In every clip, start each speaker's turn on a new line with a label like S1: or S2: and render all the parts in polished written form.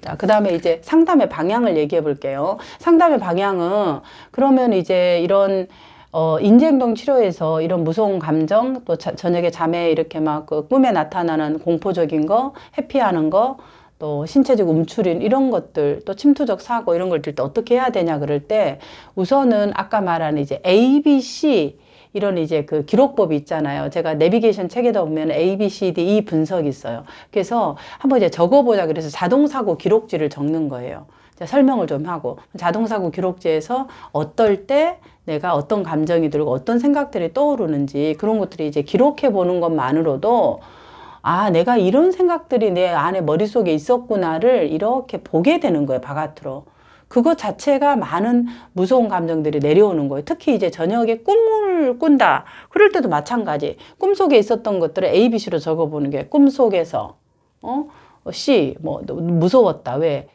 S1: 자, 그 다음에 이제 상담의 방향을 얘기해 볼게요. 상담의 방향은 그러면 이제 이런 인지행동 치료에서 이런 무서운 감정, 또 저녁에 잠에 이렇게 막 그 꿈에 나타나는 공포적인 거, 회피하는 거, 또 신체적 움츠림 이런 것들, 또 침투적 사고 이런 걸 들 때 어떻게 해야 되냐 그럴 때 우선은 아까 말한 이제 A, B, C 이런 이제 그 기록법이 있잖아요. 제가 내비게이션 책에다 보면 A, B, C, D, E 분석이 있어요. 그래서 한번 이제 적어보자 그래서 자동사고 기록지를 적는 거예요. 설명을 좀 하고 자동사고 기록지에서 어떨 때 내가 어떤 감정이 들고 어떤 생각들이 떠오르는지 그런 것들이 이제 기록해 보는 것만으로도 아, 내가 이런 생각들이 내 안에 머릿속에 있었구나를 이렇게 보게 되는 거예요, 바깥으로. 그것 자체가 많은 무서운 감정들이 내려오는 거예요. 특히 이제 저녁에 꿈을 꾼다. 그럴 때도 마찬가지. 꿈속에 있었던 것들을 A, B, C로 적어보는 게 꿈속에서, C, 뭐, 무서웠다. 왜?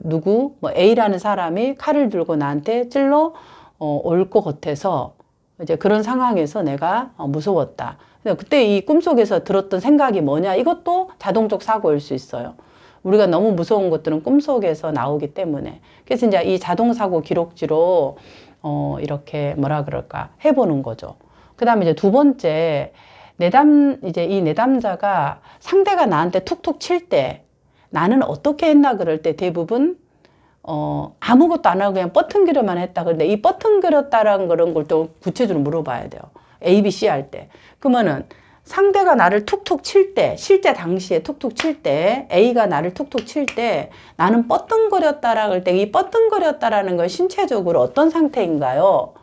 S1: 누구, 뭐, A라는 사람이 칼을 들고 나한테 찔러, 올 것 같아서 이제 그런 상황에서 내가 무서웠다. 그때 이 꿈속에서 들었던 생각이 뭐냐? 이것도 자동적 사고일 수 있어요. 우리가 너무 무서운 것들은 꿈속에서 나오기 때문에. 그래서 이제 이 자동사고 기록지로, 이렇게 뭐라 그럴까, 해보는 거죠. 그 다음에 이제 두 번째, 이제 이 내담자가 상대가 나한테 툭툭 칠 때, 나는 어떻게 했나 그럴 때 대부분, 아무것도 안 하고 그냥 뻐튼거려만 했다. 그런데 이 뻐튼거렸다라는 그런 걸 또 구체적으로 물어봐야 돼요. A, B, C 할 때. 그러면은, 상대가 나를 툭툭 칠 때, 실제 당시에 툭툭 칠 때, A가 나를 툭툭 칠 때, 나는 뻐뚱거렸다라고 할 때, 이 뻐뚱거렸다라는 건 신체적으로 어떤 상태인가요?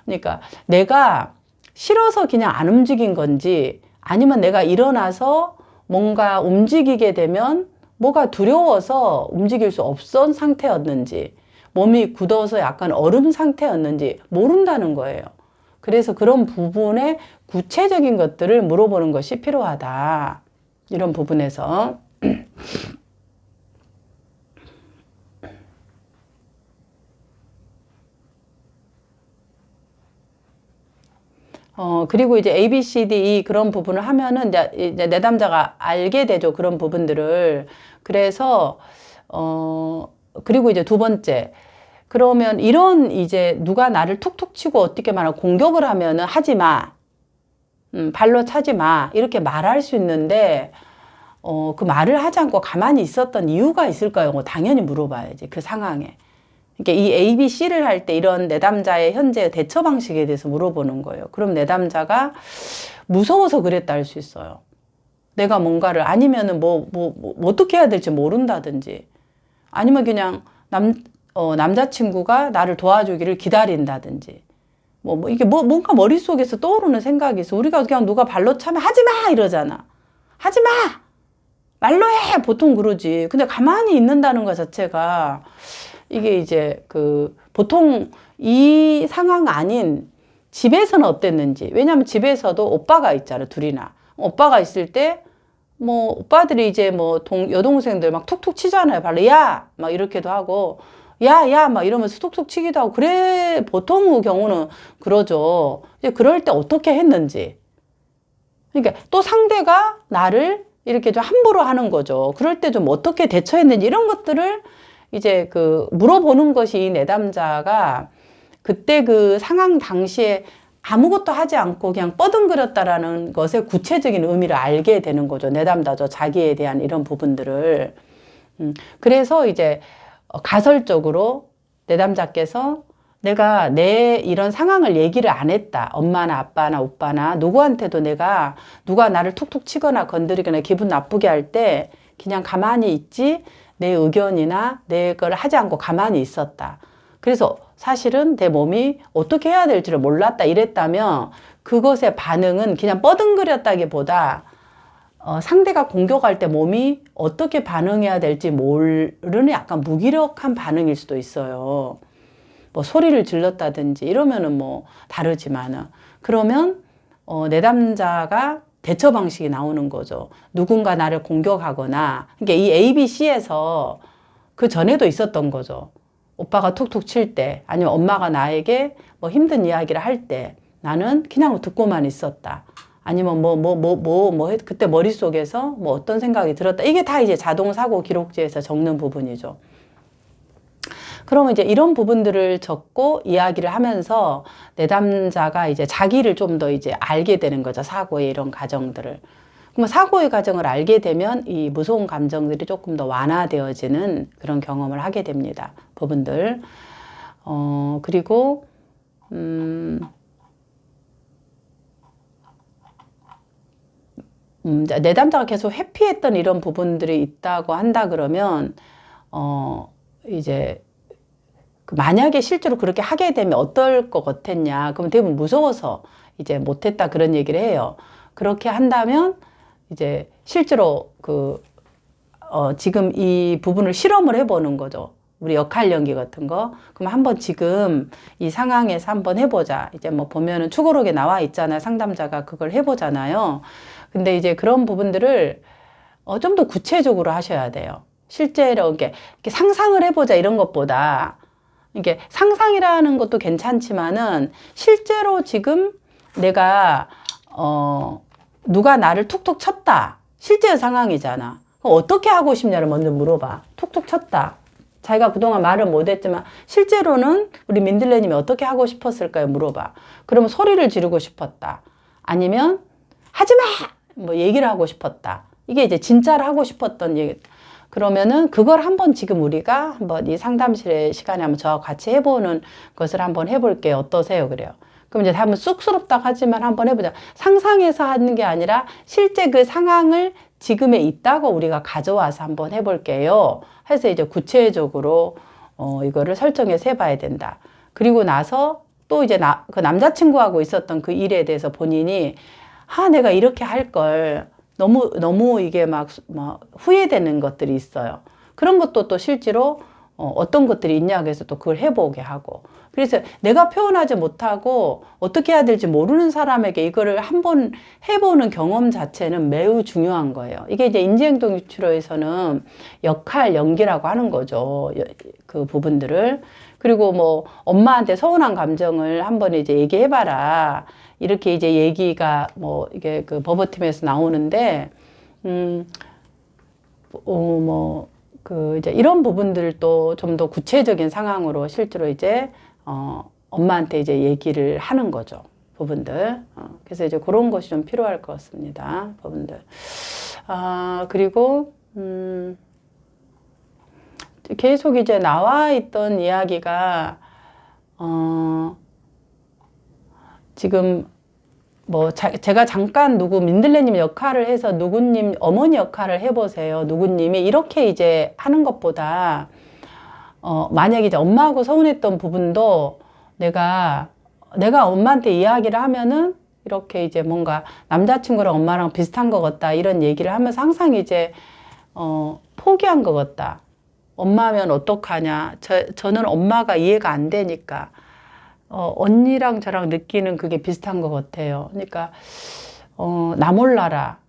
S1: 그러니까 내가 싫어서 그냥 안 움직인 건지, 아니면 내가 일어나서 뭔가 움직이게 되면 뭐가 두려워서 움직일 수 없던 상태였는지, 몸이 굳어서 약간 얼음 상태였는지 모른다는 거예요. 그래서 그런 부분의 구체적인 것들을 물어보는 것이 필요하다. 이런 부분에서. 그리고 이제 A, B, C, D, E 그런 부분을 하면은 이제 내담자가 알게 되죠. 그런 부분들을. 그래서, 그리고 이제 두 번째. 그러면 이런 이제 누가 나를 툭툭 치고 어떻게 말하면 공격을 하면은 하지 마. 발로 차지 마. 이렇게 말할 수 있는데, 그 말을 하지 않고 가만히 있었던 이유가 있을까요? 당연히 물어봐야지. 그 상황에. 그러니까 이 A, B, C를 할 때 이런 내담자의 현재 대처 방식에 대해서 물어보는 거예요. 그럼 내담자가 무서워서 그랬다 할 수 있어요. 내가 뭔가를 아니면은 뭐 어떻게 해야 될지 모른다든지 아니면 그냥 남자친구가 나를 도와주기를 기다린다든지 이게 뭔가 머릿속에서 떠오르는 생각이 있어. 우리가 그냥 누가 발로 차면 하지 마! 이러잖아. 하지 마! 말로 해! 보통 그러지. 근데 가만히 있는다는 것 자체가 이게 이제 보통 이 상황 아닌 집에서는 어땠는지. 왜냐면 집에서도 오빠가 있잖아, 둘이나. 오빠가 있을 때, 오빠들이 이제 여동생들 막 툭툭 치잖아요. 발로, 야! 막 이렇게도 하고, 야! 막 이러면서 툭툭 치기도 하고. 그래, 보통 경우는 그러죠. 이제 그럴 때 어떻게 했는지. 그러니까 또 상대가 나를 이렇게 좀 함부로 하는 거죠. 그럴 때 좀 어떻게 대처했는지 이런 것들을 이제 물어보는 것이 이 내담자가 그때 그 상황 당시에 아무것도 하지 않고 그냥 뻐둥그렸다라는 것의 구체적인 의미를 알게 되는 거죠. 내담자죠. 자기에 대한 이런 부분들을. 그래서 이제 가설적으로 내담자께서 내가 내 이런 상황을 얘기를 안 했다. 엄마나 아빠나 오빠나 누구한테도 누가 나를 툭툭 치거나 건드리거나 기분 나쁘게 할 때 그냥 가만히 있지 내 의견이나 내 걸 하지 않고 가만히 있었다. 그래서 사실은 내 몸이 어떻게 해야 될지를 몰랐다 이랬다면 그것의 반응은 그냥 뻐둥그렸다기보다 상대가 공격할 때 몸이 어떻게 반응해야 될지 모르는 약간 무기력한 반응일 수도 있어요. 소리를 질렀다든지 이러면은 다르지만은 그러면 내담자가 대처 방식이 나오는 거죠. 누군가 나를 공격하거나 그러니까 이 A, B, C에서 그 전에도 있었던 거죠. 오빠가 툭툭 칠 때 아니면 엄마가 나에게 힘든 이야기를 할 때 나는 그냥 듣고만 있었다. 아니면 그때 머릿속에서 뭐 어떤 생각이 들었다. 이게 다 이제 자동사고 기록지에서 적는 부분이죠. 그러면 이제 이런 부분들을 적고 이야기를 하면서 내담자가 이제 자기를 좀 더 이제 알게 되는 거죠. 사고의 이런 과정들을. 그러면 사고의 과정을 알게 되면 이 무서운 감정들이 조금 더 완화되어지는 그런 경험을 하게 됩니다. 부분들. 그리고, 내담자가 계속 회피했던 이런 부분들이 있다고 한다 그러면, 이제, 만약에 실제로 그렇게 하게 되면 어떨 것 같았냐. 그러면 대부분 무서워서 이제 못했다 그런 얘기를 해요. 그렇게 한다면 이제 실제로 지금 이 부분을 실험을 해보는 거죠. 우리 역할 연기 같은 거. 그럼 한번 지금 이 상황에서 한번 해보자. 이제 뭐 보면은 추구록에 나와 있잖아요. 상담자가 그걸 해보잖아요. 근데 이제 그런 부분들을 좀 더 구체적으로 하셔야 돼요. 실제로 이렇게 상상을 해보자 이런 것보다 이게 상상이라는 것도 괜찮지만은 실제로 지금 내가 누가 나를 툭툭 쳤다. 실제 상황이잖아. 어떻게 하고 싶냐를 먼저 물어봐. 툭툭 쳤다. 자기가 그동안 말을 못했지만 실제로는 우리 민들레님이 어떻게 하고 싶었을까요? 물어봐. 그러면 소리를 지르고 싶었다. 아니면 하지마! 뭐 얘기를 하고 싶었다. 이게 이제 진짜로 하고 싶었던 얘기. 그러면은 그걸 한번 지금 우리가 한번 이 상담실의 시간에 한번 저와 같이 해보는 것을 한번 해볼게요. 어떠세요? 그래요. 그럼 이제 한번 쑥스럽다고 하지만 한번 해보자. 상상해서 하는 게 아니라 실제 그 상황을 지금에 있다고 우리가 가져와서 한번 해볼게요. 해서 이제 구체적으로 이거를 설정해서 해봐야 된다. 그리고 나서 또 이제 그 남자친구하고 있었던 그 일에 대해서 본인이 내가 이렇게 할 걸. 너무 이게 막 후회되는 것들이 있어요. 그런 것도 또 실제로 어떤 것들이 있냐고 해서 또 그걸 해보게 하고. 그래서 내가 표현하지 못하고 어떻게 해야 될지 모르는 사람에게 이거를 한번 해보는 경험 자체는 매우 중요한 거예요. 이게 이제 인지행동 유추로에서는 역할 연기라고 하는 거죠. 그 부분들을. 그리고 뭐 엄마한테 서운한 감정을 한번 이제 얘기해봐라. 이렇게 이제 얘기가 뭐 이게 그 버버팀에서 나오는데, 이제 이런 부분들도 좀 더 구체적인 상황으로 실제로 이제, 엄마한테 이제 얘기를 하는 거죠. 부분들. 그래서 이제 그런 것이 좀 필요할 것 같습니다. 부분들. 그리고, 계속 이제 나와 있던 이야기가, 지금 제가 잠깐 민들레님 역할을 해서 누구님 어머니 역할을 해보세요. 누구님이 이렇게 이제 하는 것보다 만약에 이제 엄마하고 서운했던 부분도 내가 엄마한테 이야기를 하면은 이렇게 이제 뭔가 남자친구랑 엄마랑 비슷한 것 같다 이런 얘기를 하면서 항상 이제 포기한 것 같다. 엄마면 어떡하냐. 저는 엄마가 이해가 안 되니까. 언니랑 저랑 느끼는 그게 비슷한 것 같아요. 그러니까, 나 몰라라.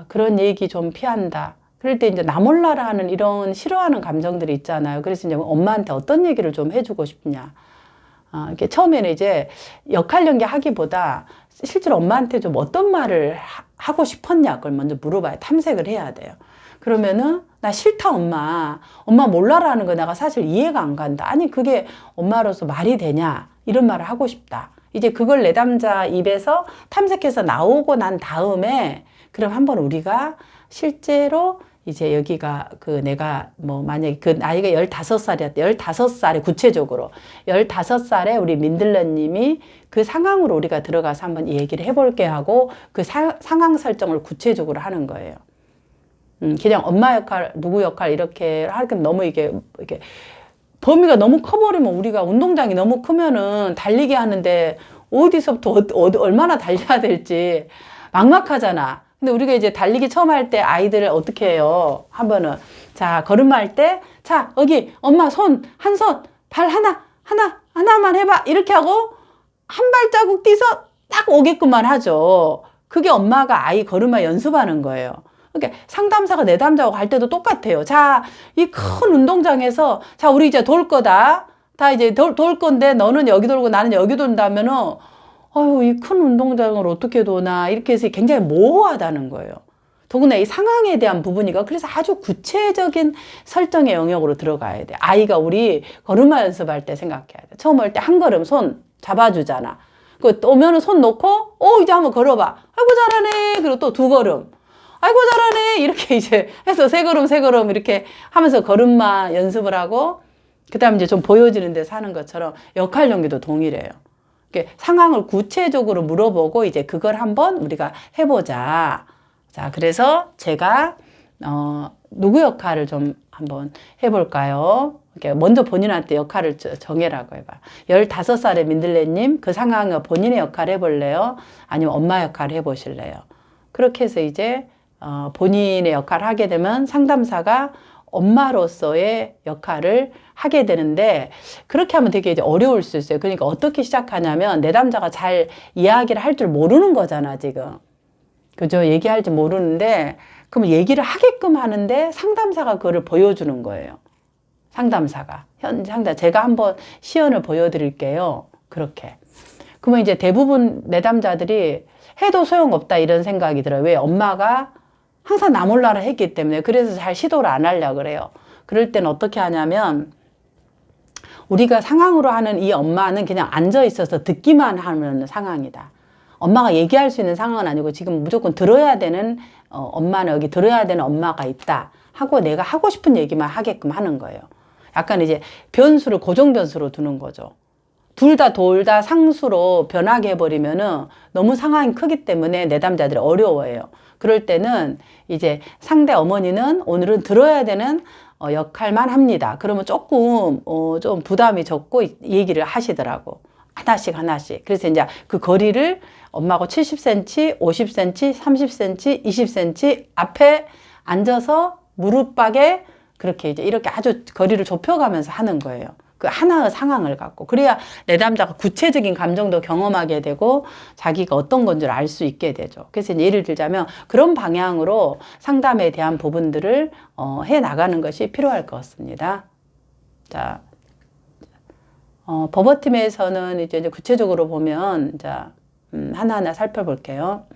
S1: 그런 얘기 좀 피한다. 그럴 때 이제 나 몰라라 하는 이런 싫어하는 감정들이 있잖아요. 그래서 이제 엄마한테 어떤 얘기를 좀 해주고 싶냐. 이렇게 처음에는 이제 역할 연기 하기보다 실제로 엄마한테 좀 어떤 말을 하고 싶었냐. 그걸 먼저 물어봐야 탐색을 해야 돼요. 그러면은 나 싫다 엄마 몰라라는 거 내가 사실 이해가 안 간다. 아니 그게 엄마로서 말이 되냐 이런 말을 하고 싶다. 이제 그걸 내담자 입에서 탐색해서 나오고 난 다음에 그럼 한번 우리가 실제로 이제 여기가 내가 만약에 그 나이가 15살이었대. 15살에 구체적으로 15살에 우리 민들레님이 그 상황으로 우리가 들어가서 한번 이 얘기를 해볼게 하고 그 상황 설정을 구체적으로 하는 거예요. 그냥 엄마 역할, 누구 역할 이렇게 하면 너무 이게 범위가 너무 커버리면 우리가 운동장이 너무 크면은 달리기 하는데 어디서부터 얼마나 달려야 될지 막막하잖아. 근데 우리가 이제 달리기 처음 할 때 아이들을 어떻게 해요? 하면은 자 걸음할 때 자 여기 엄마 한 손 발 하나만 해봐 이렇게 하고 한 발자국 뛰서 딱 오게끔만 하죠. 그게 엄마가 아이 걸음마 연습하는 거예요. 그러니까 상담사가 내담자하고 갈 때도 똑같아요. 자, 이 큰 운동장에서 자, 우리 이제 돌 거다. 다 이제 돌 건데 너는 여기 돌고 나는 여기 돈다면은 아유, 이 큰 운동장을 어떻게 도나, 이렇게 해서 굉장히 모호하다는 거예요. 더구나 이 상황에 대한 부분이가 그래서 아주 구체적인 설정의 영역으로 들어가야 돼. 아이가 우리 걸음마 연습할 때 생각해야 돼. 처음 올 때 한 걸음 손 잡아주잖아. 그 오면은 손 놓고, 이제 한번 걸어봐. 아이고, 잘하네. 그리고 또 두 걸음. 아이고, 잘하네. 이렇게 이제 해서 세 걸음, 세 걸음 이렇게 하면서 걸음마 연습을 하고, 그 다음에 이제 좀 보여지는 데서 하는 것처럼 역할 연기도 동일해요. 상황을 구체적으로 물어보고 이제 그걸 한번 우리가 해보자. 자, 그래서 제가 누구 역할을 좀 한번 해볼까요? 먼저 본인한테 역할을 정해라고 해봐. 15살의 민들레님, 그 상황을 본인의 역할 해볼래요? 아니면 엄마 역할 해보실래요? 그렇게 해서 이제 본인의 역할을 하게 되면 상담사가 엄마로서의 역할을 하게 되는데, 그렇게 하면 되게 이제 어려울 수 있어요. 그러니까 어떻게 시작하냐면, 내담자가 잘 이야기를 할 줄 모르는 거잖아, 지금. 그죠? 얘기할 줄 모르는데, 그럼 얘기를 하게끔 하는데 상담사가 그거를 보여주는 거예요. 상담사가. 제가 한번 시연을 보여드릴게요. 그렇게. 그러면 이제 대부분 내담자들이 해도 소용없다 이런 생각이 들어요. 왜? 엄마가 항상 나 몰라라 했기 때문에. 그래서 잘 시도를 안 하려고 그래요. 그럴 땐 어떻게 하냐면, 우리가 상황으로 하는 이 엄마는 그냥 앉아 있어서 듣기만 하는 상황이다. 엄마가 얘기할 수 있는 상황은 아니고 지금 무조건 들어야 되는 엄마는 여기 들어야 되는 엄마가 있다 하고 내가 하고 싶은 얘기만 하게끔 하는 거예요. 약간 이제 변수를 고정 변수로 두는 거죠. 둘 다 상수로 변하게 해버리면은 너무 상황이 크기 때문에 내담자들이 어려워해요. 그럴 때는 이제 상대 어머니는 오늘은 들어야 되는 역할만 합니다. 그러면 조금 좀 부담이 적고 얘기를 하시더라고. 하나씩. 그래서 이제 그 거리를 엄마하고 70cm, 50cm, 30cm, 20cm 앞에 앉아서 무릎박에 그렇게 이제 이렇게 아주 거리를 좁혀가면서 하는 거예요. 그 하나의 상황을 갖고. 그래야 내담자가 구체적인 감정도 경험하게 되고 자기가 어떤 건 줄 알 수 있게 되죠. 그래서 예를 들자면 그런 방향으로 상담에 대한 부분들을 해 나가는 것이 필요할 것 같습니다. 자, 버버팀에서는 이제 구체적으로 보면, 자, 하나하나 살펴볼게요.